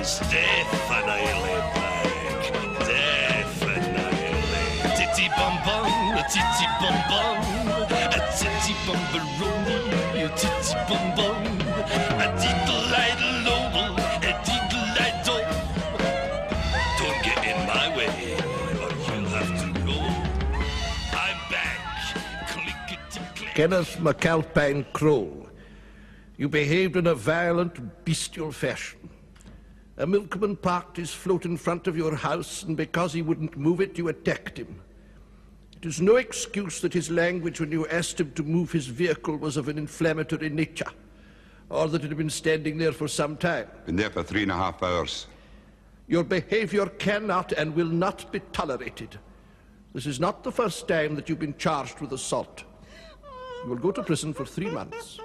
is definitely back. Definitely. Titty bum bum, a titty bum bum, a titty bumbaroni, a titty bum bum, a diddle-idle noble, a diddle-idle. Don't get in my way, or you'll have to go. I'm back. Clickety-click. Kenneth McAlpine Crowell, you behaved in a violent, bestial fashion. A milkman parked his float in front of your house, and because he wouldn't move it, you attacked him. It is no excuse that his language when you asked him to move his vehicle was of an inflammatory nature, or that it had been standing there for some time. Been there for 3.5 hours. Your behavior cannot and will not be tolerated. This is not the first time that you've been charged with assault. You will go to prison for 3 months.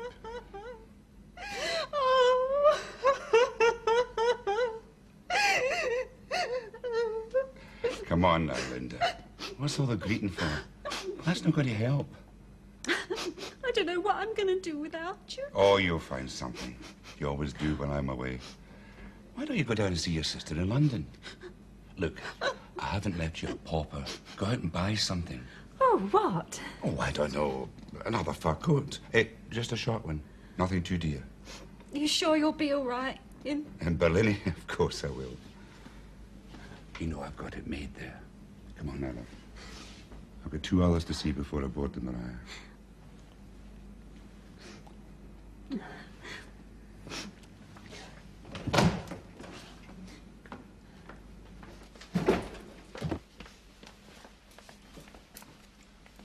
Come on now, Linda. What's all the greeting for? That's not going to help. I don't know what I'm going to do without you. Oh, you'll find something. You always do when I'm away. Why don't you go down and see your sister in London? Look, I haven't left you a pauper. Go out and buy something. Oh, what? Oh, I don't know. Another fur coat. Just a short one. Nothing too dear. You sure you'll be all right? In Berlin? Of course I will. You know I've got it made there. Come on now, love. I've got 2 hours to see before I board the Mariah.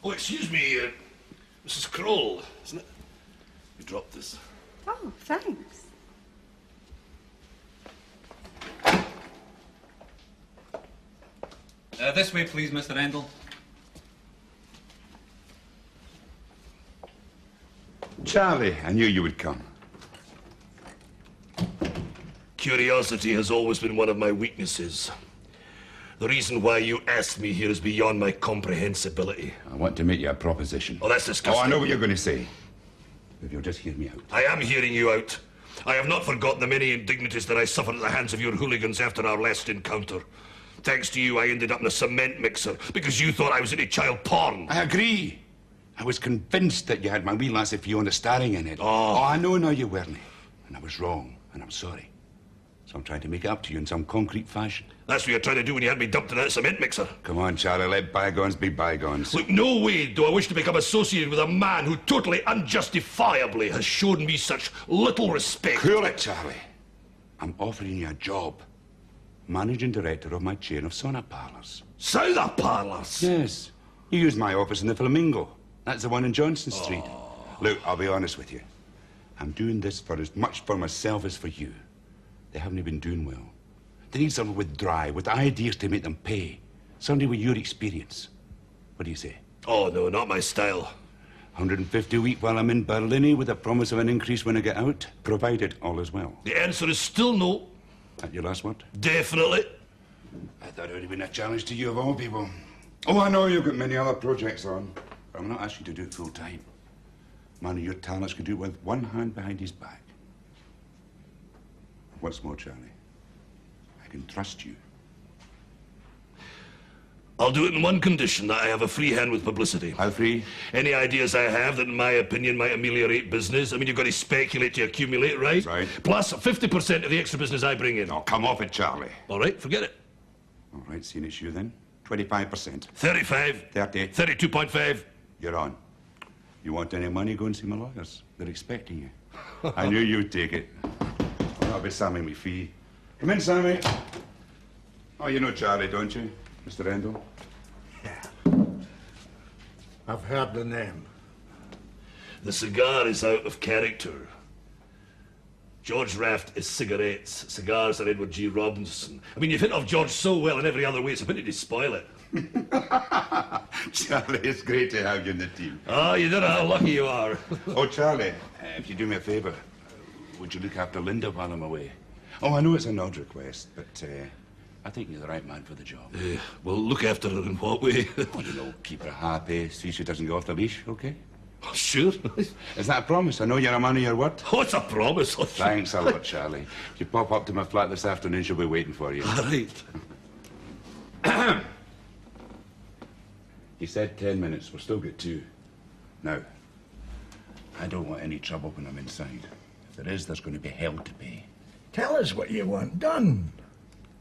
Oh, excuse me, Mrs. Crowell, isn't it? You dropped this. Oh, thanks. This way, please, Mr. Endell. Charlie, I knew you would come. Curiosity has always been one of my weaknesses. The reason why you asked me here is beyond my comprehensibility. I want to make you a proposition. Oh, that's disgusting. Oh, I know what you're going to say. If you'll just hear me out. I am hearing you out. I have not forgotten the many indignities that I suffered at the hands of your hooligans after our last encounter. Thanks to you, I ended up in a cement mixer because you thought I was into child porn. I agree. I was convinced that you had my wee lassie Fiona starring in it. Oh, I know now you weren't. And I was wrong, and I'm sorry. So I'm trying to make it up to you in some concrete fashion. That's what you're trying to do when you had me dumped in that cement mixer. Come on, Charlie, let bygones be bygones. Look, no way do I wish to become associated with a man who totally unjustifiably has shown me such little respect. Cool it, Charlie. I'm offering you a job. Managing director of my chain of sauna parlours. Sauna parlours? Yes. You use my office in the Flamingo. That's the one in Johnson Street. Look, I'll be honest with you. I'm doing this for as much for myself as for you. They haven't been doing well. They need someone with drive, with ideas to make them pay. Somebody with your experience. What do you say? Oh, no, not my style. 150 a week while I'm in Berlin with a promise of an increase when I get out, provided all is well. The answer is still no. That your last word? Definitely. I thought it would have been a challenge to you of all people. Oh, I know you've got many other projects on. But I'm not asking you to do it full time. Man of your talents can do it with one hand behind his back. What's more, Charlie, I can trust you. I'll do it in one condition, that I have a free hand with publicity. How free? Any ideas I have that, in my opinion, might ameliorate business. I mean, you've got to speculate to accumulate, right? Right. Plus 50% of the extra business I bring in. Oh, come off it, Charlie. All right, forget it. All right, seeing it's you then. 25%. 35. 30. 32.5. You're on. You want any money, go and see my lawyers. They're expecting you. I knew you'd take it. That'll be Sammy, me fee. Come in, Sammy. Oh, you know Charlie, don't you, Mr. Endell? Yeah. I've heard the name. The cigar is out of character. George Raft is cigarettes. Cigars are Edward G. Robinson. I mean, you've hit off George so well in every other way, it's a pity to spoil it. Charlie, it's great to have you in the team. Oh, you don't know how lucky you are. Oh, Charlie, if you do me a favour, would you look after Linda while I'm away? Oh, I know it's an odd request, but I think you're the right man for the job. Well, look after her in what way? Oh, you know, keep her happy, see she doesn't go off the leash, okay? Oh, sure. Is that a promise? I know you're a man of your word. Oh, it's a promise. Oh, Thanks a lot, Charlie. If you pop up to my flat this afternoon, she'll be waiting for you. all right. You said 10 minutes. We've still got 2. Now, I don't want any trouble when I'm inside. If there is, there's going to be hell to pay. Tell us what you want done.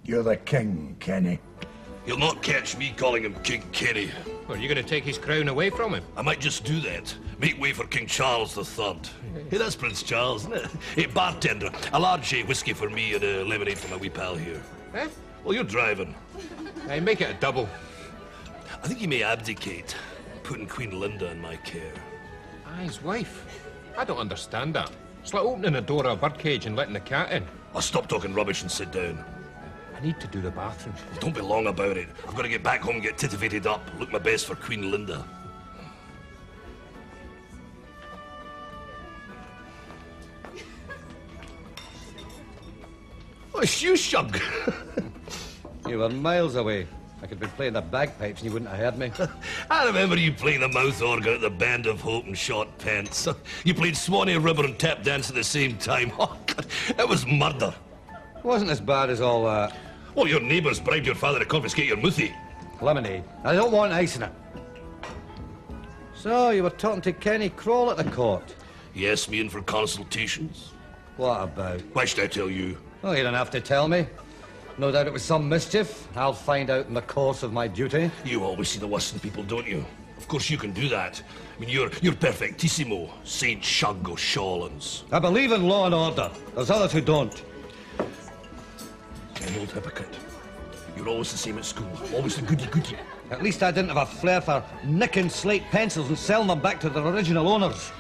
You're the king, Kenny. You'll not catch me calling him King Kenny. Are you going to take his crown away from him? I might just do that. Make way for King Charles III. Hey, that's Prince Charles, isn't it? Hey, bartender, a large whiskey for me and a lemonade for my wee pal here. Eh? Well, you're driving. Hey, make it a double. I think he may abdicate, putting Queen Linda in my care. Ah, his wife. I don't understand that. It's like opening the door of a birdcage and letting the cat in. I'll stop talking rubbish and sit down. I need to do the bathroom. Don't be long about it. I've got to get back home and get titivated up. Look my best for Queen Linda. Oh, you shug. You were miles away. I could have been playing the bagpipes and you wouldn't have heard me. I remember you playing the mouth organ at the Band of Hope and Short Pants. You played Swanee River and tap dance at the same time. Oh, God, it was murder. It wasn't as bad as all that. Well, your neighbours bribed your father to confiscate your mouthie. Lemonade. I don't want ice in it. So, you were talking to Kenny Kroll at the court? He asked me in for consultations. What about? Why should I tell you? Well, you don't have to tell me. No doubt it was some mischief. I'll find out in the course of my duty. You always see the worst in people, don't you? Of course you can do that. I mean, you're perfectissimo, Saint Shug O'Shawlands. I believe in law and order. There's others who don't. An old hypocrite. You're always the same at school. Always the goody-goody. At least I didn't have a flair for nicking slate pencils and selling them back to their original owners.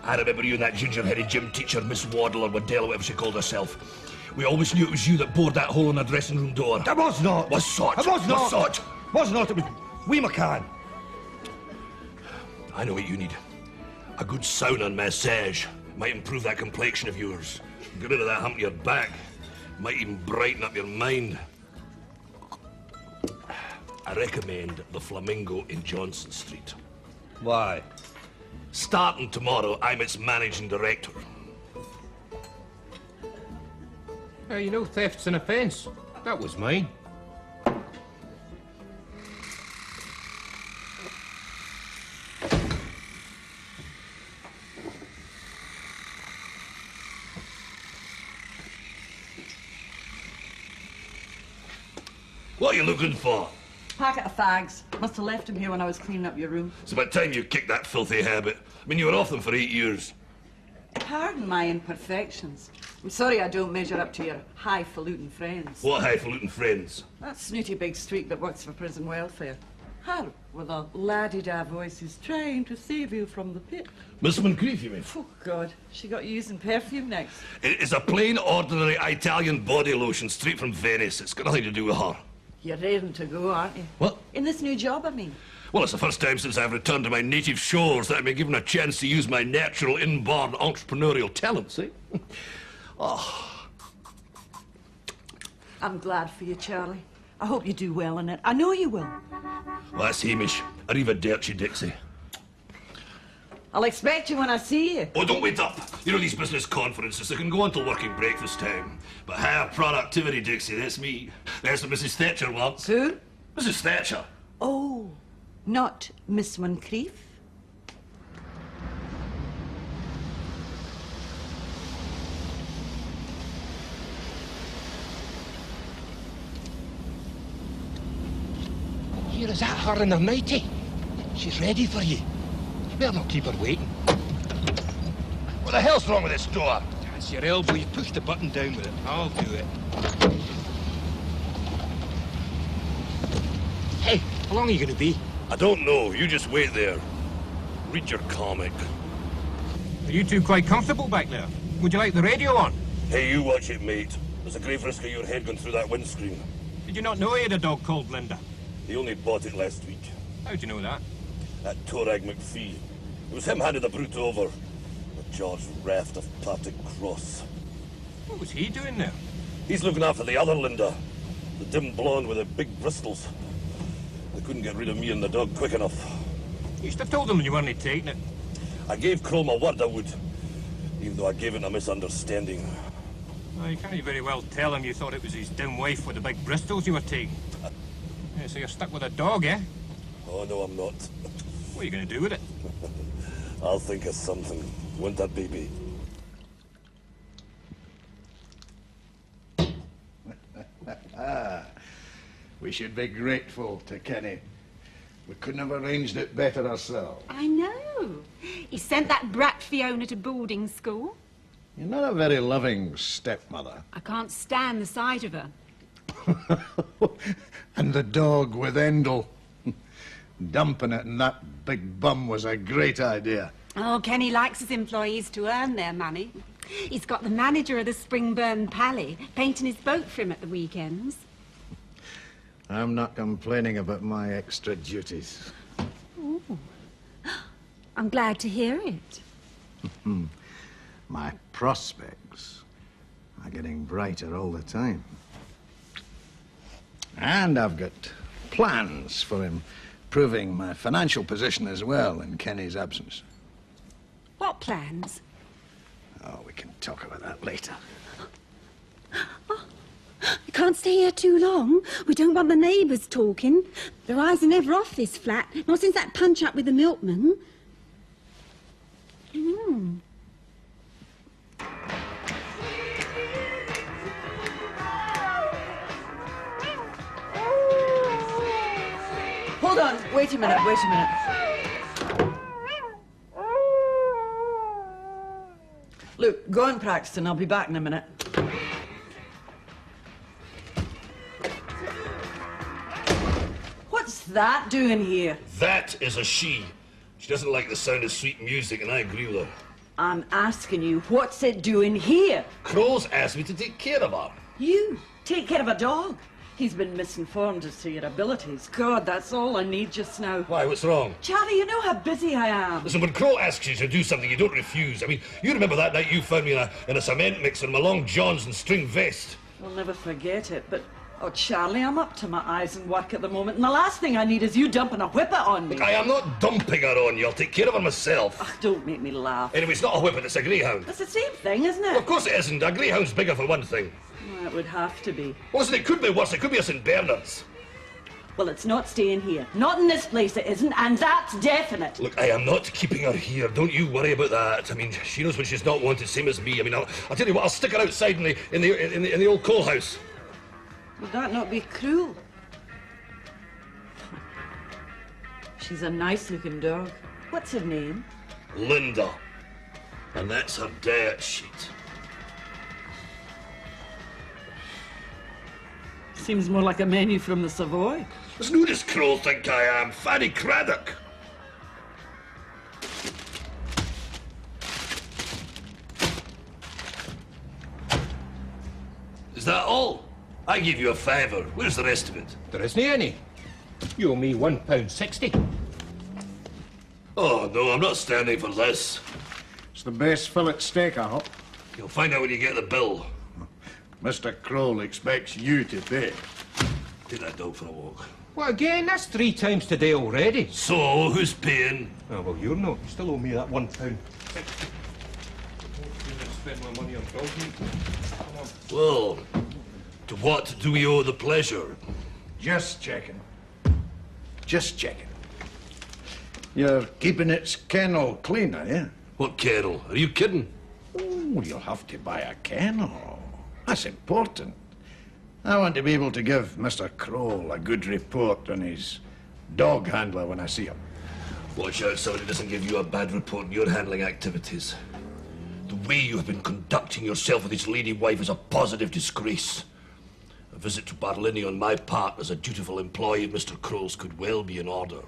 I remember you and that ginger-headed gym teacher, Miss Waddle or Waddell, whatever she called herself. We always knew it was you that bored that hole in the dressing room door. I was not. Was such. I was not. Was such. Was not. It was Wee McCann. I know what you need. A good sauna and massage. Might improve that complexion of yours. Get rid of that hump to your back. Might even brighten up your mind. I recommend the Flamingo in Johnson Street. Why? Starting tomorrow, I'm its managing director. You know theft's an offence. That was mine. What are you looking for? Packet of fags. Must have left them here when I was cleaning up your room. It's about time you kicked that filthy habit. I mean, you were off them for 8 years. Pardon my imperfections. I'm sorry I don't measure up to your highfalutin friends. What highfalutin friends? That snooty big streak that works for prison welfare. Her with a la-di-da voice who's trying to save you from the pit. Miss Moncrief, you mean? Oh, God. She got you using perfume next. It is a plain, ordinary Italian body lotion straight from Venice. It's got nothing to do with her. You're raring to go, aren't you? What? In this new job, I mean. Well, it's the first time since I've returned to my native shores that I've been given a chance to use my natural, inborn entrepreneurial talents, eh? Oh. I'm glad for you, Charlie. I hope you do well in it. I know you will. Well, that's Hamish. Arrivederci, Dixie. I'll expect you when I see you. Oh, don't wait up. You know these business conferences, they can go on till working breakfast time. But higher productivity, Dixie, that's me. That's what Mrs. Thatcher wants. Who? Mrs. Thatcher. Oh, not Miss Moncrief? Here, is that her in her nightie? She's ready for you. You better not keep her waiting. What the hell's wrong with this door? That's your elbow. You push the button down with it. I'll do it. Hey, how long are you going to be? I don't know. You just wait there. Read your comic. Are you two quite comfortable back there? Would you like the radio on? Hey, you watch it, mate. There's a grave risk of your head going through that windscreen. Did you not know he had a dog called Linda? He only bought it last week. How'd you know that? That Torag McPhee. It was him handed the brute over. The George Raft of Partick Cross. What was he doing there? He's looking after the other Linda. The dim blonde with the big bristles. They couldn't get rid of me and the dog quick enough. You should have told them you weren't taking it. I gave Crow my word I would, even though I gave it a misunderstanding. Well, you can't very well tell him you thought it was his dim wife with the big Bristols you were taking. Yeah, so you're stuck with a dog, eh? Oh, no, I'm not. What are you going to do with it? I'll think of something. Won't that, baby? We should be grateful to Kenny. We couldn't have arranged it better ourselves. I know. He sent that brat Fiona to boarding school. You're not a very loving stepmother. I can't stand the sight of her. And the dog with Endell. Dumping it in that big bum was a great idea. Oh, Kenny likes his employees to earn their money. He's got the manager of the Springburn Pally painting his boat for him at the weekends. I'm not complaining about my extra duties. Ooh. I'm glad to hear it. My prospects are getting brighter all the time. And I've got plans for improving my financial position as well in Kenny's absence. What plans? Oh, we can talk about that later. We can't stay here too long. We don't want the neighbours talking. Their eyes are never off this flat, not since that punch-up with the milkman. Hold on. Wait a minute. Look, go on, Braxton. I'll be back in a minute. What's that doing here? That is a she. She doesn't like the sound of sweet music, and I agree with her. I'm asking you, what's it doing here? Crow's asked me to take care of her. You take care of a dog. He's been misinformed as to your abilities. God, that's all I need just now. Why, what's wrong? Charlie, you know how busy I am. Listen, when Crow asks you to do something, you don't refuse. I mean, you remember that night you found me in a cement mixer in my long johns and string vest? I'll never forget it, but... Oh, Charlie, I'm up to my eyes in work at the moment, and the last thing I need is you dumping a whippet on me. Look, I am not dumping her on you. I'll take care of her myself. Ugh, don't make me laugh. Anyway, it's not a whippet, it's a greyhound. It's the same thing, isn't it? Well, of course it isn't. A greyhound's bigger for one thing. Well, it would have to be. Well, listen, it could be worse. It could be a St. Bernard's. Well, it's not staying here. Not in this place it isn't, and that's definite. Look, I am not keeping her here. Don't you worry about that. I mean, she knows when she's not wanted, same as me. I mean, I'll tell you what, I'll stick her outside in the old coal house. Would that not be cruel? She's a nice-looking dog. What's her name? Linda. And that's her diet sheet. Seems more like a menu from the Savoy. Listen, who does Crow think I am? Fanny Craddock. Is that all? I gave you a £5. Where's the rest of it? There isn't any. You owe me £1.60. Oh, no, I'm not standing for this. It's the best fillet steak, I hope. You'll find out when you get the bill. Mr. Kroll expects you to pay. Take that dog for a walk. What, again? That's 3 times today already. So, who's paying? Oh, well, you're not. You still owe me that £1.60. Spend my money on dog meat. Come on. Well, to what do we owe the pleasure? Just checking. Just checking. You're keeping its kennel clean, are you? What kennel? Are you kidding? Oh, you'll have to buy a kennel. That's important. I want to be able to give Mr. Kroll a good report on his dog handler when I see him. Watch out somebody doesn't give you a bad report on your handling activities. The way you have been conducting yourself with his lady wife is a positive disgrace. A visit to Barlini on my part as a dutiful employee of Mr. Kroll's could well be in order.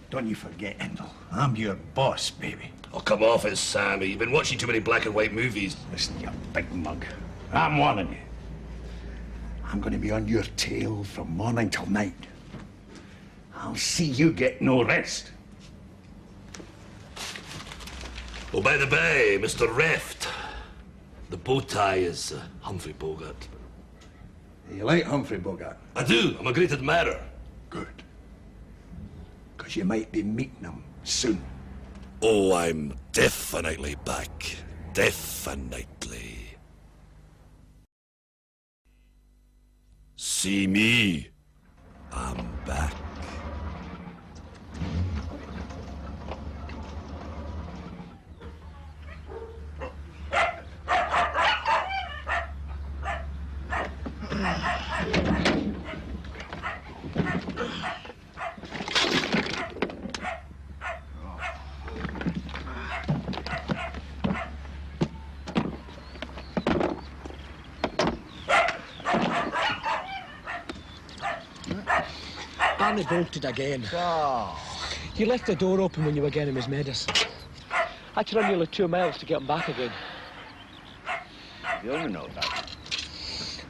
Don't you forget, Endell. I'm your boss, baby. Oh, come off it, Sammy. You've been watching too many black and white movies. Listen, you big mug. I'm warning you. I'm going to be on your tail from morning till night. I'll see you get no rest. Oh, by the by, Mr. Reft, the bow tie is Humphrey Bogart. You like Humphrey Bogart? I do. I'm a great admirer. Good. Because you might be meeting him soon. Oh, I'm definitely back. Definitely. See me. I'm back. Barney bolted again. He left the door open when you were getting his medicine. I had to run nearly 2 miles to get him back again. You don't know that.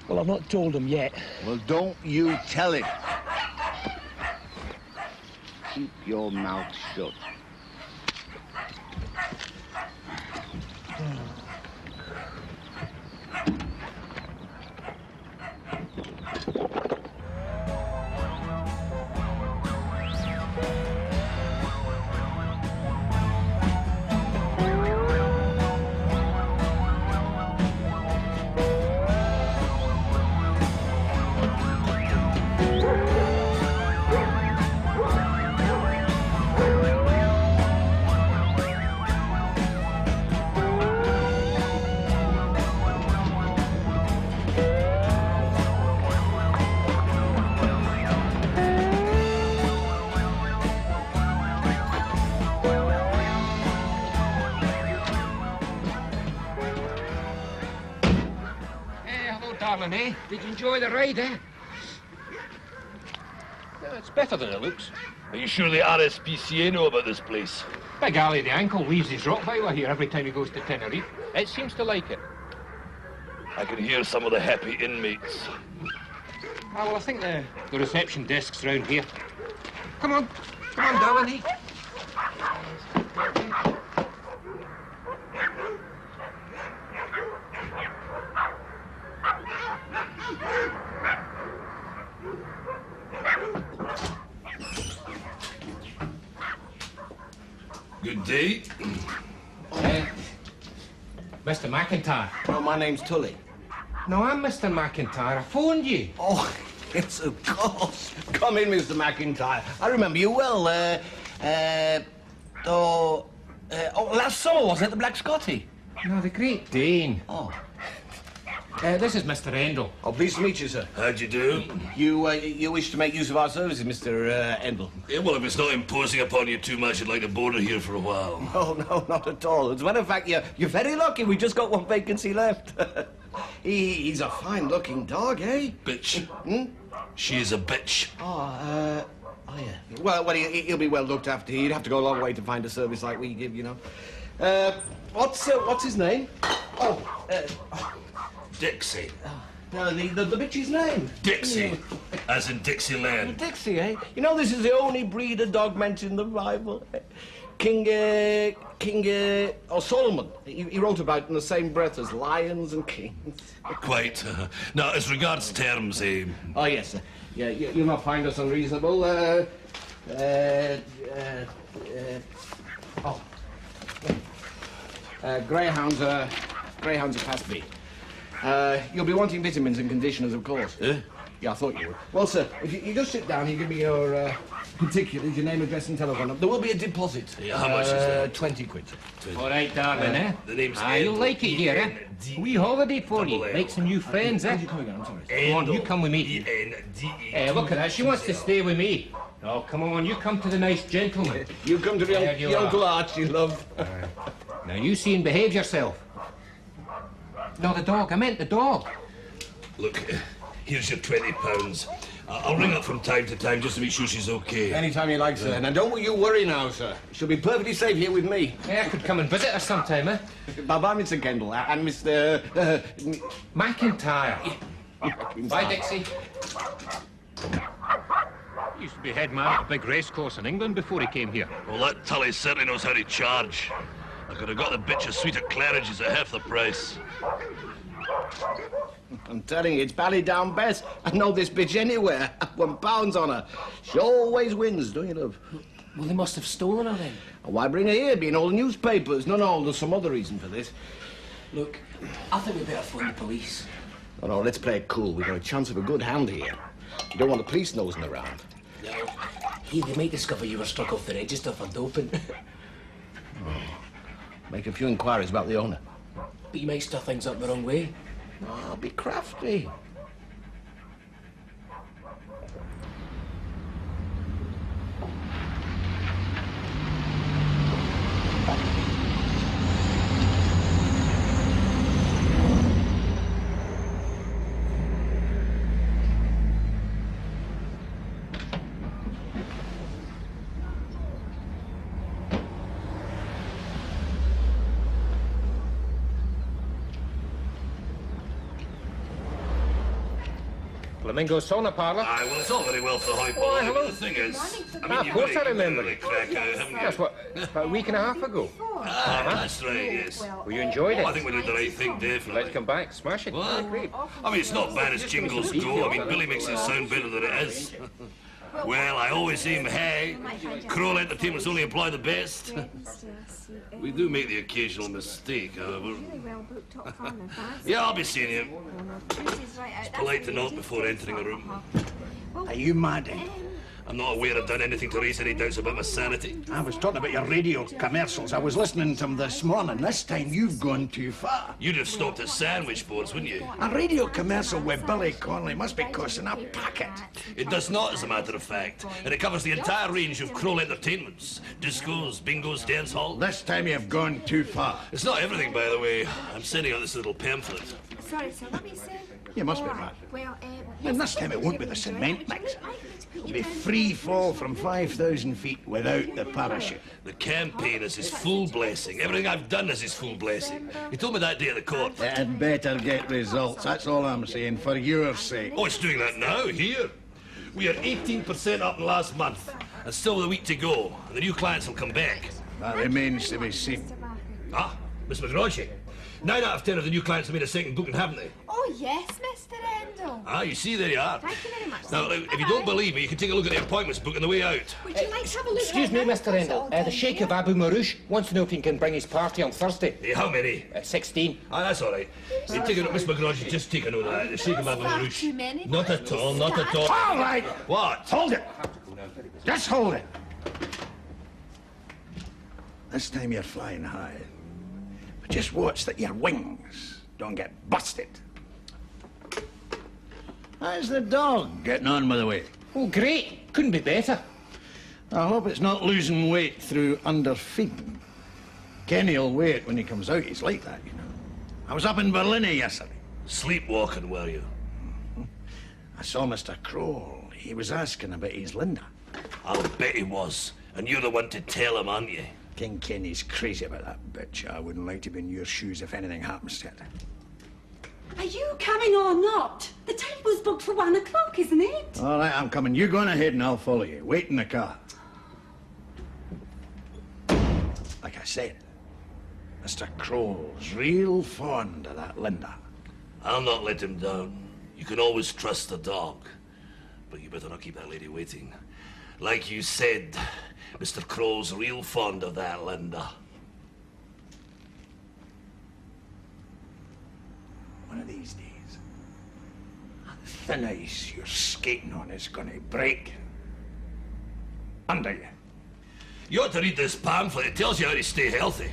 Well, I've not told him yet. Well, don't you tell him. Keep your mouth shut. Darling, eh? Did you enjoy the ride, eh? Yeah, it's better than it looks. Are you sure the RSPCA know about this place? Big Ali the ankle leaves his Rottweiler here every time he goes to Tenerife. It seems to like it. I can hear some of the happy inmates. Ah, well, I think the reception desk's round here. Come on, darling, eh? Good day. Mr. McIntyre. Well, my name's Tully. No, I'm Mr. McIntyre. I phoned you. Oh, yes, of course. Come in, Mr. McIntyre. I remember you well. Last summer, wasn't it, the Black Scotty? No, the Great Dane. Oh. This is Mr. Endell. Oh, pleased to meet you, sir. How'd you do? You wish to make use of our services, Mr. Endell? Yeah, well, if it's not imposing upon you too much, I'd like to board her here for a while. Oh, no, not at all. As a matter of fact, you're very lucky. We just got one vacancy left. He's a fine-looking dog, eh? Bitch. She is a bitch. Oh, yeah. Well, he'll be well looked after. He'd have to go a long way to find a service like we give, you know. What's his name? Dixie. No, the bitch's name. Dixie. As in Dixieland. Dixie, eh? You know, this is the only breed of dog mentioned in the Bible. King Solomon. He wrote about it in the same breath as lions and kings. Quite. Now, as regards terms, Oh, yes, sir. Yeah, you'll not find us unreasonable. Greyhounds are past B. You'll be wanting vitamins and conditioners, of course. Yeah, I thought you would. Well, sir, if you just sit down, you give me your particulars, your name, address, and telephone number. There will be a deposit. Yeah, how much is that? 20 quid. All right, darling, eh? The name's You'll like it here, eh? Wee holiday for you. Endell. Make some new friends, eh? Come again, I'm sorry. Come on, you come with me. Endell. Look at that. She wants to stay with me. Oh, come on, you come to the nice gentleman. You come to There you the are. Uncle Archie, love. Now, you see and behave yourself. No, the dog. I meant the dog. Look, here's your £20. I'll ring up from time to time just to make sure she's okay. Anytime you like, sir. Now, don't you worry now, sir. She'll be perfectly safe here with me. Yeah, I could come and visit her sometime, eh? Bye-bye, Mr. Kendall, and Mr. McIntyre. Bye, Dixie. He used to be head man at a big racecourse in England before he came here. Well, that Tully certainly knows how to charge. I could have got the bitch a suite of Claridge's at half the price. I'm telling you, it's Bally down best. I know this bitch anywhere. £1 on her. She always wins, don't you, love? Well, they must have stolen her then. Why bring her here? Being all the newspapers. No, there's some other reason for this. Look, I think we better phone the police. No, let's play it cool. We've got a chance of a good hand here. You don't want the police nosing around. No. Hey, they might discover you were struck off the register for doping. Make a few inquiries about the owner. But you might stir things up the wrong way. Oh, be crafty. Flamingo sauna parlour. Aye, well, it's all very well for Hoy, Why, hello. the thing is... Of course I remember it. Crack out, haven't you? That's what, about a week and a half ago. That's right, yes. Well, you enjoyed it? I think we did the right thing, definitely. Let's come back, smash it. What? Great. I mean, it's not bad as jingles go. I mean, Billy makes it sound better than it is. Well, I always aim high. Kroll Entertainment's only employ the best. We do make the occasional mistake, however. Yeah, I'll be seeing you. It's polite to knock before entering a room. Are you mad? I'm not aware I've done anything to raise any doubts about my sanity. I was talking about your radio commercials. I was listening to them this morning. This time you've gone too far. You'd have stopped at sandwich boards, wouldn't you? A radio commercial with Billy Connolly must be costing a packet. It does not, as a matter of fact. And it covers the entire range of Kroll entertainments. Discos, bingos, dance hall. This time you've gone too far. It's not everything, by the way. I'm sending out this little pamphlet. Sorry, sir, let me say. You must be mad. Well, And this time it won't be the cement mix. It'll be free fall from 5,000 feet without the parachute. The campaign is his full blessing. Everything I've done is his full blessing. He told me that day at the court. It'd better get results. That's all I'm saying, for your sake. Oh, it's doing that now, here. We are 18% up in last month, and still with a week to go, and the new clients will come back. That remains to be seen. Ah, Miss McGroshy. 9 out of 10 of the new clients have made a second booking, haven't they? Oh, yes, Mr. Endell. Ah, you see, there you are. Thank you very much. Now, if you don't believe me, you can take a look at the appointments book on the way out. Would you like to have a look Excuse me, Mr. Endell. The Sheikh of Abu Marouche wants to know if he can bring his party on Thursday. Hey, how many? 16. Ah, that's all right. Hey, take a note, Miss McGroshy, just take a note of that. The Sheikh of Abu Marouche. Too many? Not at all, not at all. All right. What? Hold it. Just hold it. This time you're flying high. But just watch that your wings don't get busted. How's the dog getting on, by the way? Oh, great. Couldn't be better. I hope it's not losing weight through underfeeding. Kenny'll wait when he comes out. He's like that, you know. I was up in Berlin yesterday. Sleepwalking, were you? I saw Mr. Kroll. He was asking about his Linda. I'll bet he was. And you're the one to tell him, aren't you? King Kenny's crazy about that bitch. I wouldn't like to be in your shoes if anything happens to it. Are you coming or not? The table's booked for 1 o'clock, isn't it? All right, I'm coming. You go on ahead and I'll follow you. Wait in the car. Like I said, Mr. Kroll's real fond of that Linda. I'll not let him down. You can always trust the dog. But you better not keep that lady waiting. Like you said, Mr. Kroll's real fond of that Linda. One of these days, the thin ice you're skating on is going to break under you. You ought to read this pamphlet. It tells you how to stay healthy.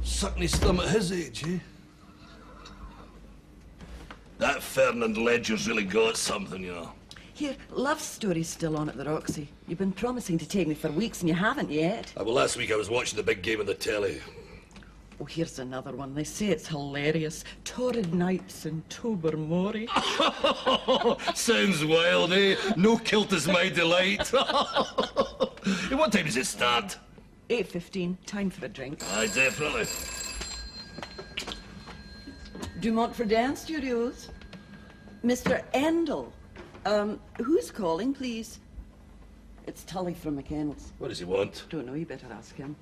Sucking his thumb at his age, eh? That Ferdinand Ledger's really got something, you know. Here, Love Story's still on at the Roxy. You've been promising to take me for weeks and you haven't yet. Well, last week I was watching the big game on the telly. Oh, here's another one. They say it's hilarious. Torrid Nights in Tobermory. Sounds wild, eh? No kilt is my delight. Hey, what time does it start? 8:15. Time for a drink. Aye, definitely. Dumont for Dance Studios. Mr. Endell. Who's calling, please? It's Tully from McKennell's. What does he want? Don't know, you better ask him.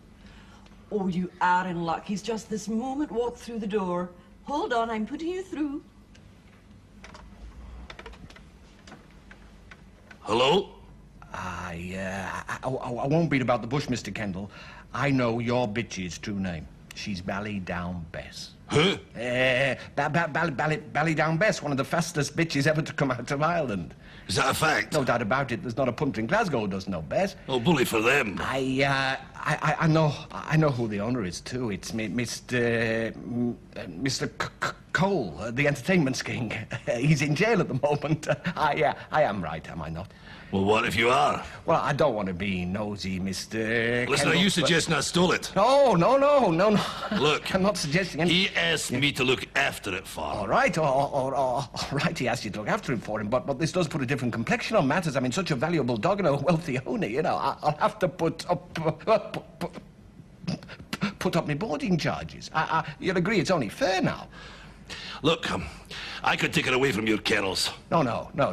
Oh, you are in luck. He's just this moment walked through the door. Hold on, I'm putting you through. Hello? I won't beat about the bush, Mr. Kendall. I know your bitch's true name. She's Ballydown Bess. Huh? Ballydown Bess, one of the fastest bitches ever to come out of Ireland. Is that a fact? No doubt about it. There's not a punter in Glasgow who doesn't know Bess. Oh, bully for them. I know who the owner is too. It's Mr. Cole, the entertainment king. He's in jail at the moment. I am right, am I not? Well, what if you are? Well, I don't want to be nosy, Mr. Listen, Kendall, are you suggesting I stole it? No. Look, I'm not suggesting anything. He asked me to look after it for him. All right, he asked you to look after him for him, but this does put a different complexion on matters. I mean, such a valuable dog and a wealthy owner, you know, I'll have to put up my boarding charges. You'll agree it's only fair now. Look, I could take it away from your kennels. No, don't do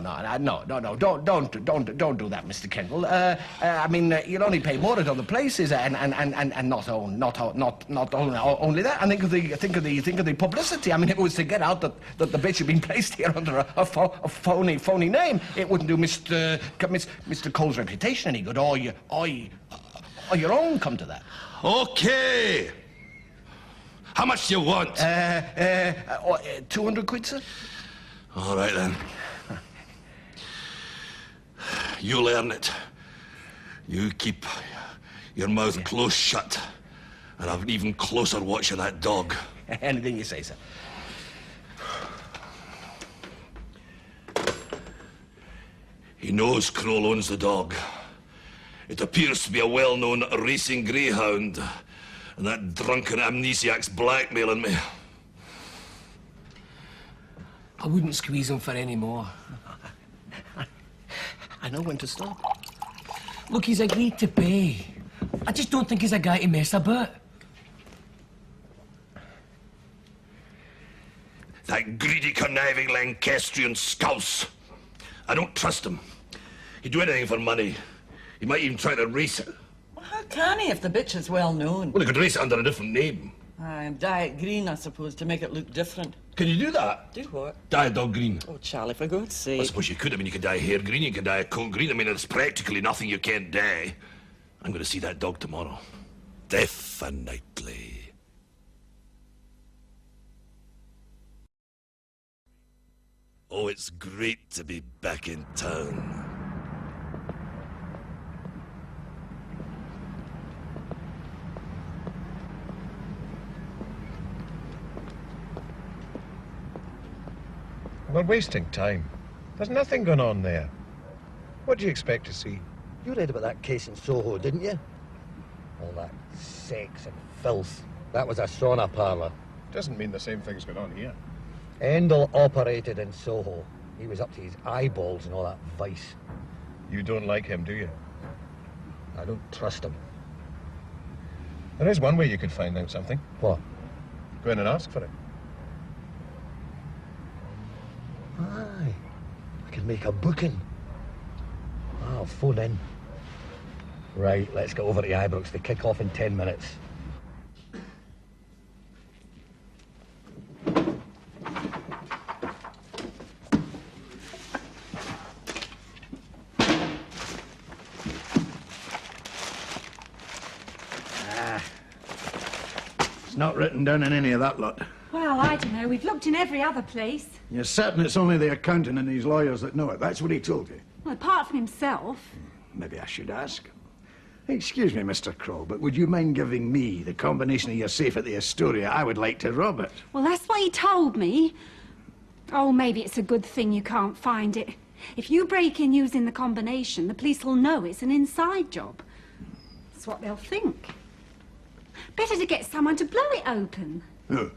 that, Mr. Kendall. I mean, you'll only pay more at other places, and not only that. And think of the publicity. I mean, if it was to get out that the bitch had been placed here under a phony name, it wouldn't do Mr. Cole's reputation any good, or your own, come to that. Okay. How much do you want? 200 quid, sir. All right, then. You'll earn it. You keep your mouth close shut, and have an even closer watch of that dog. Anything you say, sir. He knows Kroll owns the dog. It appears to be a well-known racing greyhound, and that drunken amnesiac's blackmailing me. I wouldn't squeeze him for any more. I know when to stop. Look, he's agreed to pay. I just don't think he's a guy to mess about. That greedy, conniving Lancastrian scouse. I don't trust him. He'd do anything for money. He might even try to race it. How can he if the bitch is well known? Well, he could race it under a different name. And dye it green, I suppose, to make it look different. Can you do that? Do what? Dye a dog green. Oh, Charlie, for God's sake. I suppose you could. I mean, you could dye hair green, you could dye a coat green. I mean, there's practically nothing you can't dye. I'm going to see that dog tomorrow. Definitely. Oh, it's great to be back in town. We're wasting time. There's nothing going on there. What do you expect to see? You read about that case in Soho, didn't you? All that sex and filth. That was a sauna parlour. Doesn't mean the same thing's going on here. Endell operated in Soho. He was up to his eyeballs in all that vice. You don't like him, do you? I don't trust him. There is one way you could find out something. What? Go in and ask for it. Aye. I can make a booking. I'll phone in. Right, let's get over to Ibrox to kick off in 10 minutes. It's not written down in any of that lot. Well, I don't know. We've looked in every other place. You're certain it's only the accountant and these lawyers that know it? That's what he told you? Well, apart from himself. Maybe I should ask him. Excuse me, Mr. Kroll, but would you mind giving me the combination of your safe at the Astoria? I would like to rob it. Well, that's what he told me. Oh, maybe it's a good thing you can't find it. If you break in using the combination, the police will know it's an inside job. That's what they'll think. Better to get someone to blow it open. Who?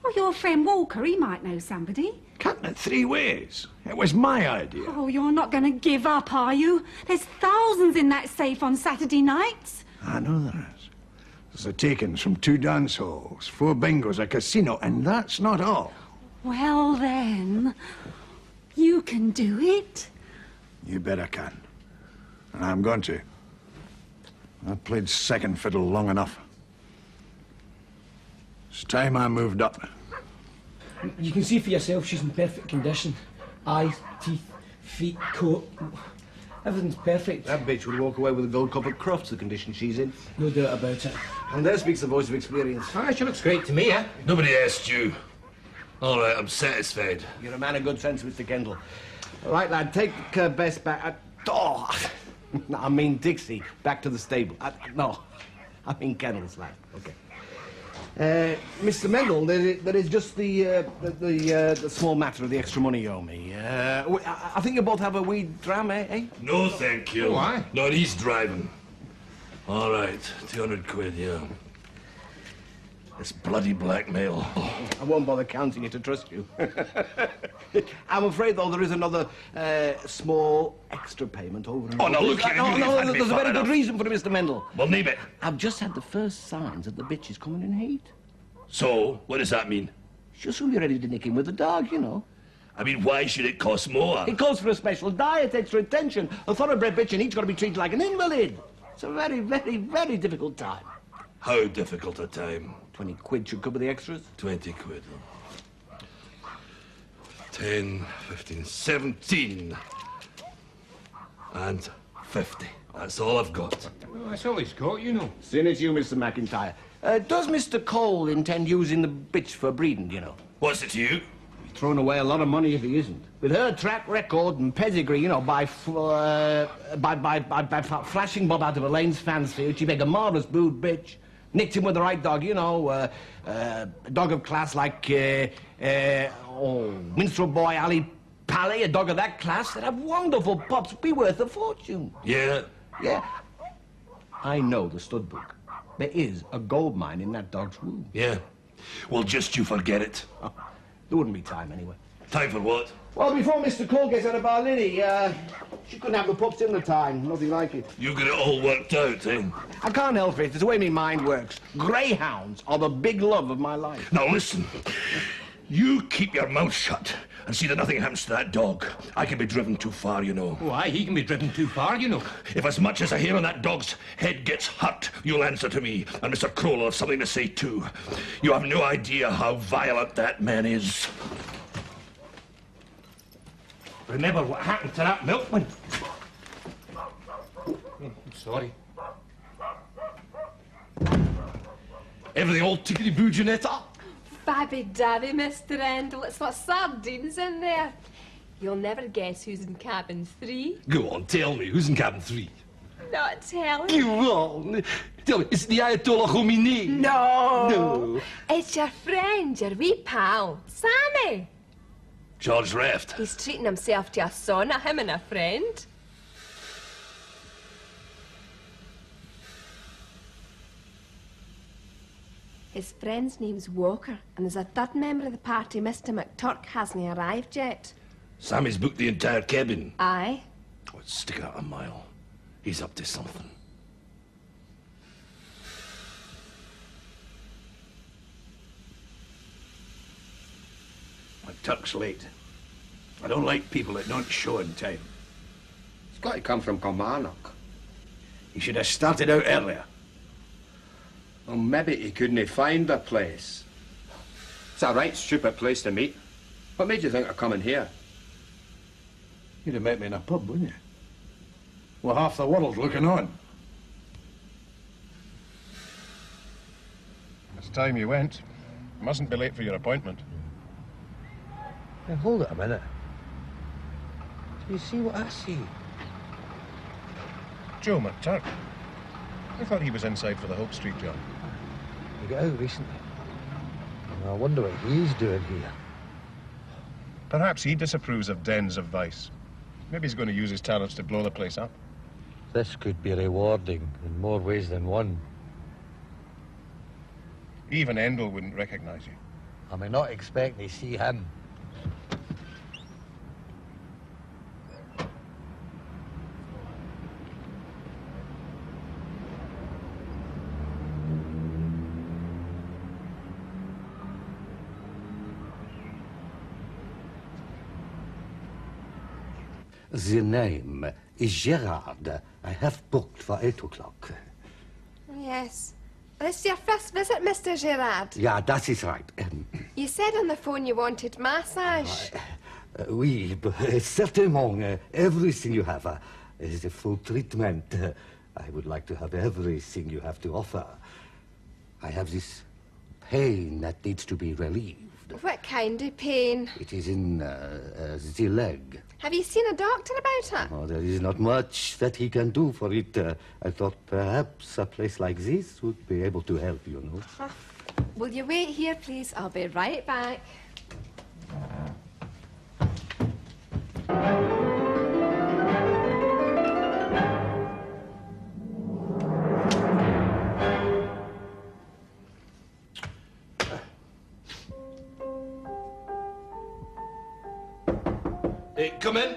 Oh, your friend Walker, he might know somebody. Cutting it 3 ways. It was my idea. Oh, you're not going to give up, are you? There's thousands in that safe on Saturday nights. I know there is. There's the takings from 2 dance halls, 4 bingos, a casino, and that's not all. Well, then, you can do it. You bet I can. And I'm going to. I've played second fiddle long enough. It's time I moved up. You can see for yourself she's in perfect condition. Eyes, teeth, feet, coat. Everything's perfect. That bitch would walk away with a gold cup at Crofts, the condition she's in. No doubt about it. And there speaks the voice of experience. Ah, she looks great to me, eh? Nobody asked you. All right, I'm satisfied. You're a man of good sense, Mr. Kendall. All right, lad, take Bess back. I mean Dixie, back to the stable. No, I mean Kendall's lad. Okay. Mr. Mendel, there is just the small matter of the extra money you owe me. I think you both have a wee dram, eh? No, thank you. Why? Not he's driving. All right, 200 quid, yeah. It's bloody blackmail. I won't bother counting it to trust you. I'm afraid, though, there is another small extra payment over and Oh, no, look here. No, there's a very good reason for it, Mr. Mendel. Well, name it. I've just had the first signs that the bitch is coming in heat. So, what does that mean? She'll soon be ready to nick him with the dog, you know. I mean, why should it cost more? It calls for a special diet, extra attention. A thoroughbred bitch and he's got to be treated like an invalid. It's a very, very, very difficult time. How difficult a time? 20 quid should cover the extras. 20 quid. 10, 15, 17. And 50. That's all I've got. Well, that's all he's got, you know. Seeing it's you, Mr. McIntyre. Does Mr. Cole intend using the bitch for breeding, you know? What's it to you? He's throwing away a lot of money if he isn't. With her track record and pedigree, you know, by flashing Bob out of Elaine's fancy, she'd make a marvellous brood bitch. Nicked him with the right dog, you know, a dog of class like, minstrel boy Ali Pally, a dog of that class. They'd have wonderful pups, be worth a fortune. Yeah? Yeah. I know the stud book. There is a gold mine in that dog's womb. Yeah. Well, just you forget it. Oh, there wouldn't be time anyway. Time for what? Well, before Mr. Cole gets out of Barlini, she couldn't have the pups in the time. Nothing like it. You got it all worked out, eh? I can't help it. It's the way my mind works. Greyhounds are the big love of my life. Now, listen. You keep your mouth shut and see that nothing happens to that dog. I can be driven too far, you know. Why, he can be driven too far, you know. If as much as a hair on that dog's head gets hurt, you'll answer to me, and Mr. Crowell will have something to say, too. You have no idea how violent that man is. Remember what happened to that milkman? I'm sorry. Everything all tickety-boo, Janetta? Babby-dabby, Mr. Endell. It's like sardines in there. You'll never guess who's in cabin 3. Go on, tell me, who's in cabin 3? Not telling. Go on. Tell me, it's the Ayatollah Khomeini. No. It's your friend, your wee pal, Sammy. George Raft. He's treating himself to a sauna, him and a friend. His friend's name's Walker, and there's a third member of the party, Mr. McTurk, hasn't arrived yet. Sammy's booked the entire cabin. Aye. Oh, stick out a mile. He's up to something. McTurk's late. I don't like people that don't show in time. It's got to come from Kilmarnock. He should have started out earlier. Well, maybe he couldn't find a place. It's a right stupid place to meet. What made you think of coming here? You'd have met me in a pub, wouldn't you? Well, half the world looking on. It's time you went. You mustn't be late for your appointment. Now, hold it a minute. Do you see what I see? Joe McTurk. I thought he was inside for the Hope Street job. He got out recently. And I wonder what he's doing here. Perhaps he disapproves of dens of vice. Maybe he's going to use his talents to blow the place up. This could be rewarding in more ways than one. Even Endell wouldn't recognize you. I may not expect to see him. The name is Gerard. I have booked for 8 o'clock. Yes. This is your first visit, Mr. Gerard. Yeah, that is right. You said on the phone you wanted massage. Oui, certainement. Everything you have. is a full treatment. I would like to have everything you have to offer. I have this pain that needs to be relieved. What kind of pain? It is in the leg. Have you seen a doctor about it? Oh, there is not much that he can do for it. I thought perhaps a place like this would be able to help, you know. Will you wait here, please? I'll be right back. Hey, come in.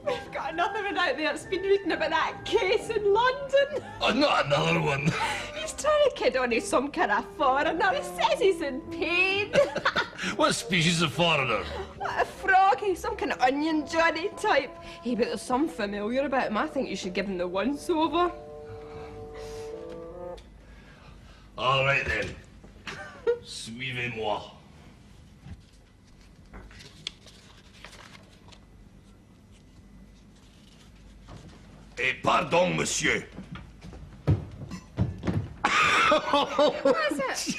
We've got another one out there that's been reading about that case in London. Oh, not another one. He's trying to kid on he's some kind of foreigner. He says he's in pain. What species of foreigner? What a froggy, some kind of onion Johnny type. Hey, but there's some familiar about him. I think you should give him the once-over. All right, then. Suivez-moi. Eh, pardon, monsieur. What is it?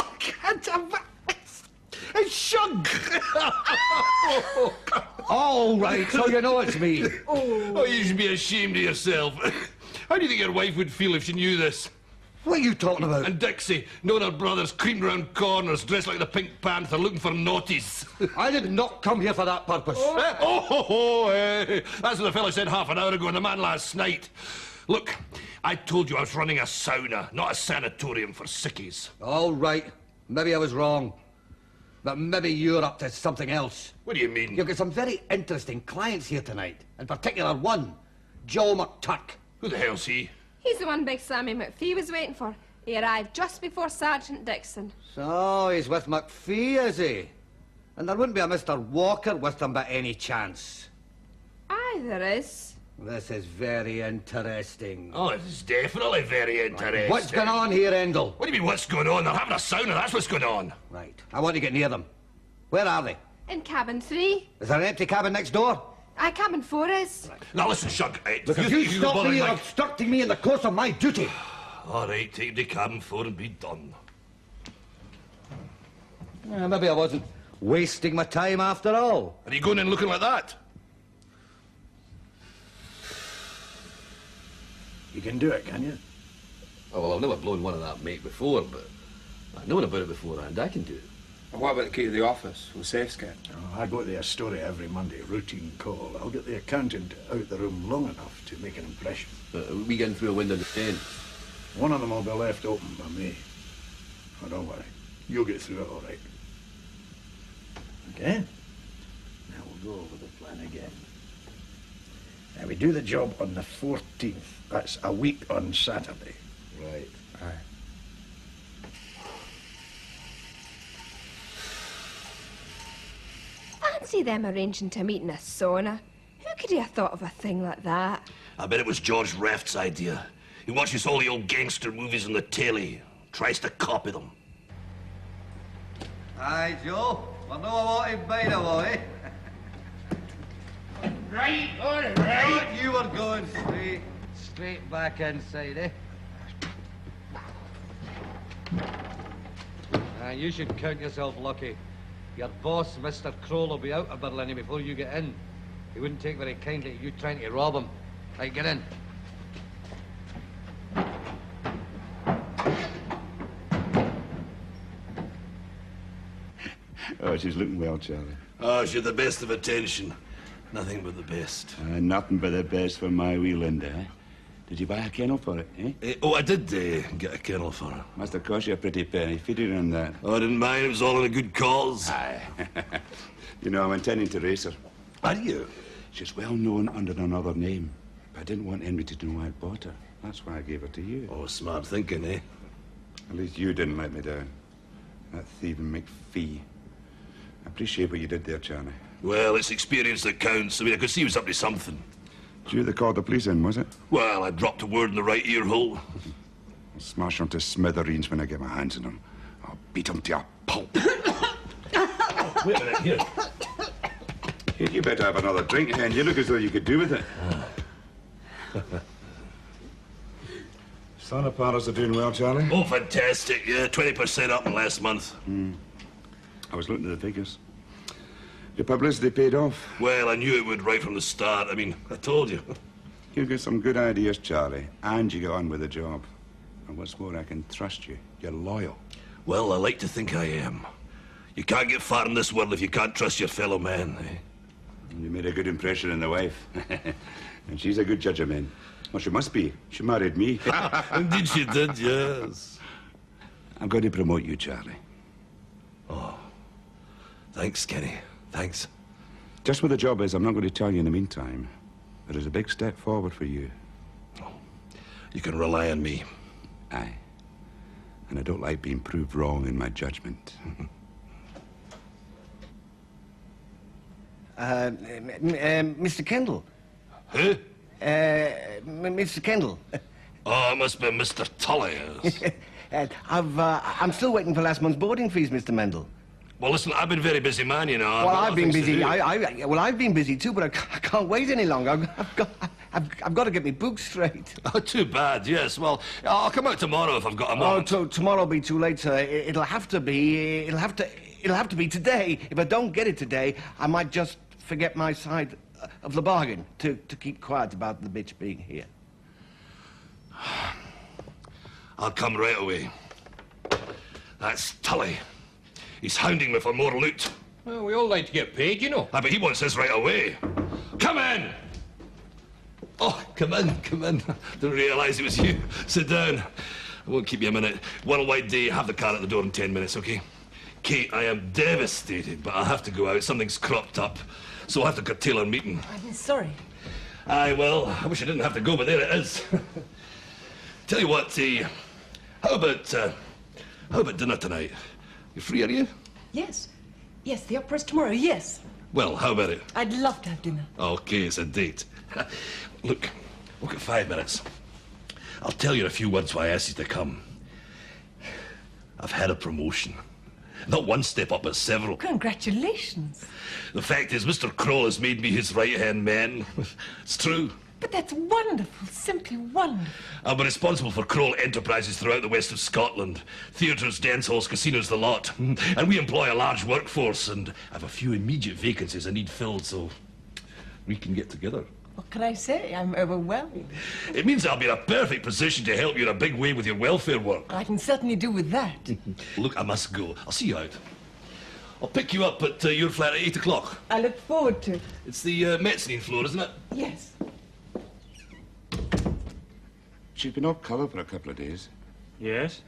A shug! All right, so you know it's me. Oh, you should be ashamed of yourself. How do you think your wife would feel if she knew this? What are you talking about? And Dixie, knowing her brothers creeping around corners, dressed like the Pink Panther, looking for naughties. I did not come here for that purpose. That's what the fellow said half an hour ago and the man last night. Look, I told you I was running a sauna, not a sanatorium for sickies. All right, maybe I was wrong. But maybe you're up to something else. What do you mean? You've got some very interesting clients here tonight. In particular one, Joe McTurk. Who the hell's he? He's the one Big Sammy McPhee was waiting for. He arrived just before Sergeant Dixon. So, he's with McPhee, is he? And there wouldn't be a Mr. Walker with him by any chance. Aye, there is. This is very interesting. Oh, it's definitely very interesting. What's going on here, Endell? What do you mean, what's going on? They're having a sauna, that's what's going on. Right. I want to get near them. Where are they? In cabin 3. Is there an empty cabin next door? Aye, cabin 4 is. Now listen, Shug. Look, if you stop me, you're obstructing me in the course of my duty. All right, take the cabin 4 and be done. Maybe I wasn't wasting my time after all. Are you going in looking like that? You can do it, can you? Oh, well, I've never blown one of that make before, but I've known about it beforehand. I can do it. And what about the key to the office? Will safes get? Oh, I go to the Astoria every Monday, routine call. I'll get the accountant out the room long enough to make an impression. We get in through a window to 10. One of them will be left open by me. Oh, don't worry. You'll get through it all right. Okay? Now we'll go over the plan again. Now, we do the job on the 14th. That's a week on Saturday. Right. Aye. Fancy them arranging to meet in a sauna. Who could have thought of a thing like that? I bet it was George Reft's idea. He watches all the old gangster movies on the telly, tries to copy them. Aye, Joe. I know I want him by the way. Right, all right. You were going straight back inside, eh? You should count yourself lucky. Your boss, Mr. Kroll, will be out of Berlin before you get in. He wouldn't take very kindly to you trying to rob him. Right, get in. Oh, she's looking well, Charlie. Oh, she's the best of attention. Nothing but the best. Nothing but the best for my wee Linda, eh? Did you buy a kennel for it, eh? Oh, I did get a kennel for her. Must have cost you a pretty penny. Feed her on that. Oh, I didn't mind. It was all in a good cause. Aye. You know, I'm intending to race her. Are you? She's well known under another name. But I didn't want Henry to know I bought her. That's why I gave her to you. Oh, smart thinking, eh? At least you didn't let me down. That thieving McPhee. I appreciate what you did there, Charlie. Well, it's experience that counts. I mean, I could see he was up to something. It's you that called the police in, was it? Well, I dropped a word in the right ear hole. I'll smash them to smithereens when I get my hands on them. I'll beat them to a pulp. Wait a minute, here. You better have another drink, Hen. You look as though you could do with it. Son of Paris are doing well, Charlie? Oh, fantastic. Yeah, 20% up in last month. I was looking at the figures. Your publicity paid off. Well, I knew it would right from the start. I mean, I told you. You've got some good ideas, Charlie, and you get on with the job. And what's more, I can trust you. You're loyal. Well, I like to think I am. You can't get far in this world if you can't trust your fellow man, eh? You made a good impression on the wife. And she's a good judge of men. Well, she must be. She married me. Indeed she did, yes. I'm going to promote you, Charlie. Oh, thanks, Kenny. Thanks. Just what the job is, I'm not going to tell you in the meantime. But it's a big step forward for you. You can rely on me. Aye. And I don't like being proved wrong in my judgment. Mr. Kendall. Who? Mr. Kendall. Oh, it must be Mr. Tully. Yes. I'm still waiting for last month's boarding fees, Mr. Mendel. Well, listen, I've been a very busy man, you know. Well, I've been busy. I've been busy too, but I can't wait any longer. I've got to get my books straight. Oh, too bad. Yes. Well, I'll come out tomorrow if I've got a moment. Oh, tomorrow will be too late, sir. It'll have to be today. If I don't get it today, I might just forget my side of the bargain to keep quiet about the bitch being here. I'll come right away. That's Tully. He's hounding me for more loot. Well, we all like to get paid, you know. Ah, but he wants this right away. Come in! Oh, come in. Didn't realise it was you. Sit down. I won't keep you a minute. One wide day, have the car at the door in 10 minutes, OK? Kate, I am devastated, but I'll have to go out. Something's cropped up, so I'll have to curtail our meeting. I'm sorry. Aye, well, I wish I didn't have to go, but there it is. Tell you what, how about dinner tonight? You free, are you? Yes. Yes, the opera's tomorrow, yes. Well, how about it? I'd love to have dinner. OK, it's a date. Look at 5 minutes. I'll tell you in a few words why I asked you to come. I've had a promotion. Not one step up, but several. Congratulations. The fact is, Mr. Kroll has made me his right-hand man. It's true. But that's wonderful, simply wonderful. I'll be responsible for Kroll enterprises throughout the west of Scotland. Theatres, dance halls, casinos, the lot. And we employ a large workforce, and I have a few immediate vacancies I need filled, so we can get together. What can I say? I'm overwhelmed. It means I'll be in a perfect position to help you in a big way with your welfare work. I can certainly do with that. Look, I must go. I'll see you out. I'll pick you up at your flat at 8 o'clock. I look forward to it. It's the mezzanine floor, isn't it? Yes. She's been off colour for a couple of days. Yes?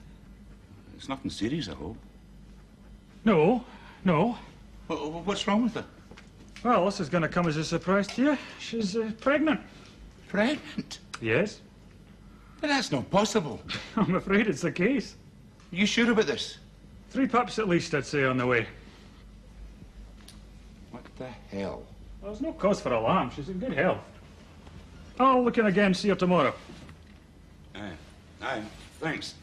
It's nothing serious, I hope. No. What's wrong with her? Well, this is going to come as a surprise to you. She's pregnant. Pregnant? Yes? But that's not possible. I'm afraid it's the case. You sure about this? 3 pups at least, I'd say, on the way. What the hell? Well, there's no cause for alarm. She's in good health. I'll look in again, see her tomorrow. Aye, thanks.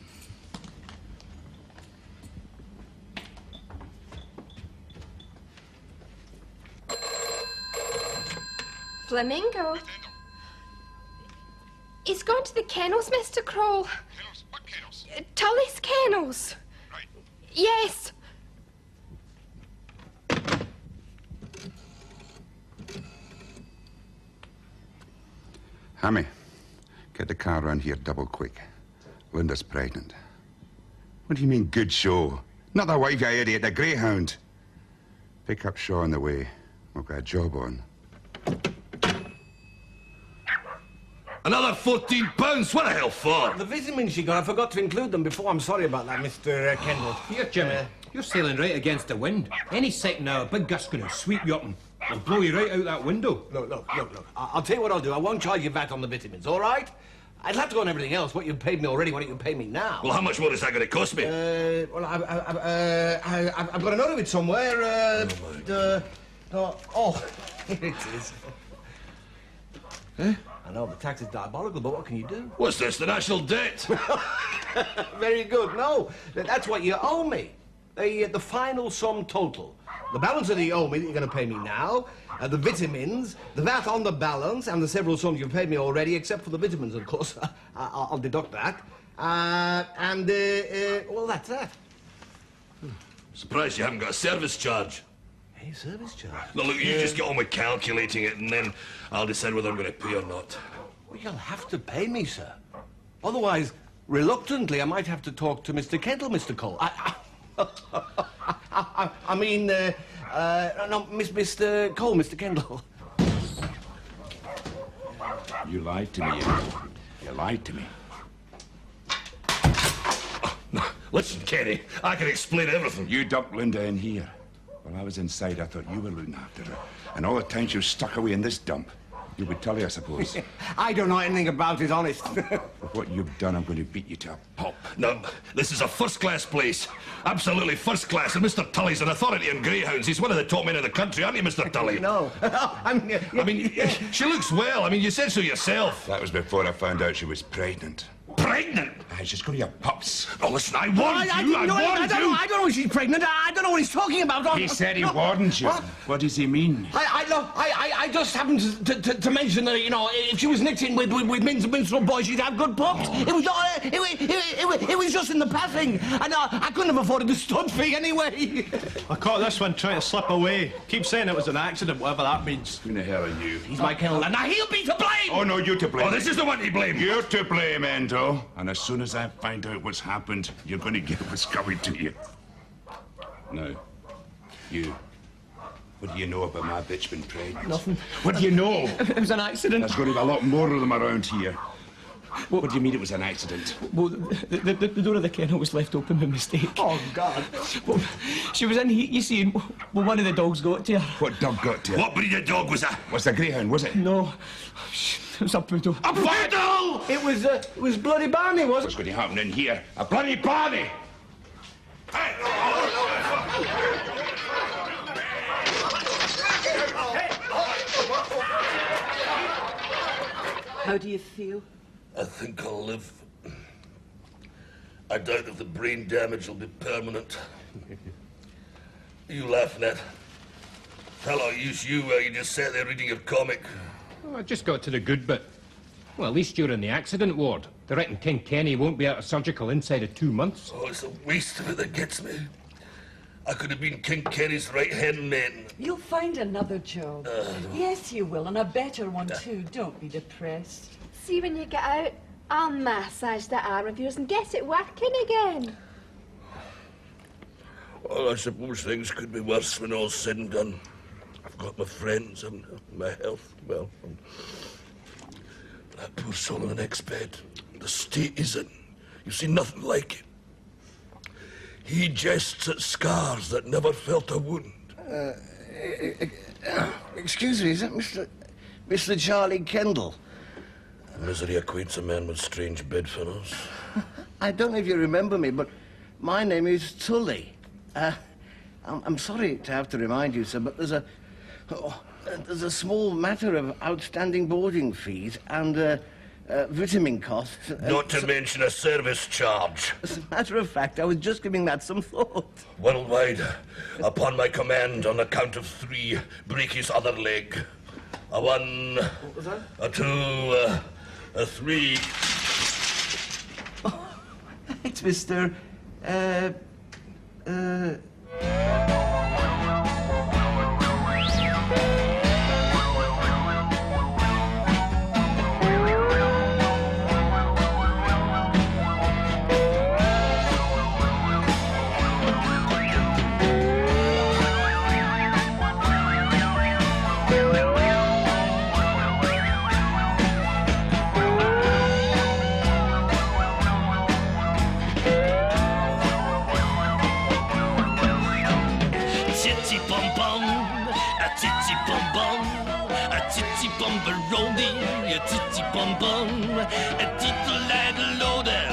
Flamingo. He's gone to the kennels, Mr. Kroll. Kennels? What kennels? Tully's kennels. Right. Yes. Hammy, get the car round here double quick. Linda's pregnant. What do you mean, good show? Not the wife, you idiot, the greyhound. Pick up Shaw on the way. We've got a job on. Another £14? What the hell for? The vitamins she got, I forgot to include them before. I'm sorry about that, Mr. Kendall. Here, Jimmy. You're sailing right against the wind. Any second now, a big gust's going to sweep you up and blow you right out that window. Look. I'll tell you what I'll do. I won't charge you VAT on the vitamins, all right? I'd have to go on everything else. What you've paid me already, why don't you pay me now? Well, how much more is that going to cost me? Well, I've got a note of it somewhere. Here it is. Eh? I know, the tax is diabolical, but what can you do? What's this, the national debt? Very good. No, that's what you owe me. The final sum total. The balance that you owe me that you're going to pay me now, the vitamins, the VAT on the balance, and the several sums you've paid me already, except for the vitamins, of course. I'll deduct that. Well, that's that. Surprised you haven't got a service charge. Hey, service charge? No, look, you just get on with calculating it, and then I'll decide whether I'm going to pay or not. Well, you'll have to pay me, sir. Otherwise, reluctantly, I might have to talk to Mr. Kendall, Mr. Cole. I mean, no, Mr. Cole, Mr. Kendall. You lied to me, Endell. You lied to me. Listen, Kenny, I can explain everything. You dumped Linda in here. While I was inside, I thought you were looking after her. And all the time she was stuck away in this dump. You would tell her, I suppose. I don't know anything about it, honest. For what you've done, I'm going to beat you to a pulp. No, this is a first-class place. Absolutely first class. And Mr. Tully's an authority on greyhounds. He's one of the top men in the country, aren't you, Mr. Tully? No. I mean, she looks well. I mean, you said so yourself. That was before I found out she was pregnant. Pregnant? Aye, she's going to have pups. Oh, listen, I warned you. I don't know if she's pregnant. I don't know what he's talking about. He said he warned you. What does he mean? I just happened to mention that, you know, if she was nicked in with minstrel boys, she'd have good pups. It was just in the passing. And I couldn't have afforded the stud fee anyway. I caught this one trying to slip away. Keep saying it was an accident, whatever that means. Who the hell are you? He's my kennel, and now he'll be to blame! Oh, no, you're to blame. Oh, this is the one to blame. You're to blame, Endell. And as soon as I find out what's happened, you're going to get what's coming to you. Now, you. What do you know about my bitch being pregnant? Nothing. What do you know? It was an accident. There's going to be a lot more of them around here. What do you mean it was an accident? Well, the door of the kennel was left open by mistake. Oh, God. Well, she was in heat, you see, and well, one of the dogs got to her. What dog got to her? What breed of dog was that? Was the greyhound, was it? No. It was a poodle. A poodle! It was bloody Barney, wasn't it? What's going to happen in here? A bloody Barney! How do you feel? I think I'll live. I doubt if the brain damage will be permanent. You laughing at? Hello, you just sat there reading your comic. Oh, I just got to the good bit. Well, at least you're in the accident ward. They reckon King Kenny won't be out of surgical inside of 2 months. Oh, it's the waste of it that gets me. I could have been King Kenny's right-hand man. You'll find another job. Yes, you will, and a better one, too. Don't be depressed. See, when you get out, I'll massage that arm of yours and get it working again. Well, I suppose things could be worse when all's said and done. I've got my friends and my health, well, and that poor soul in the next bed, the state he's in, you see nothing like it. He jests at scars that never felt a wound. Excuse me, is that Mr. Charlie Kendall? Misery acquaints a man with strange bedfellows. I don't know if you remember me, but my name is Tully. I'm sorry to have to remind you, sir, but there's a small matter of outstanding boarding fees and vitamin costs. Not to mention a service charge. As a matter of fact, I was just giving that some thought. Worldwide, upon my command, on the count of 3, break his other leg. A 1, what was that? A 2, a 3. Oh, it's Mr. Bumbaroni, a titty bum bum, a tittle lad loader,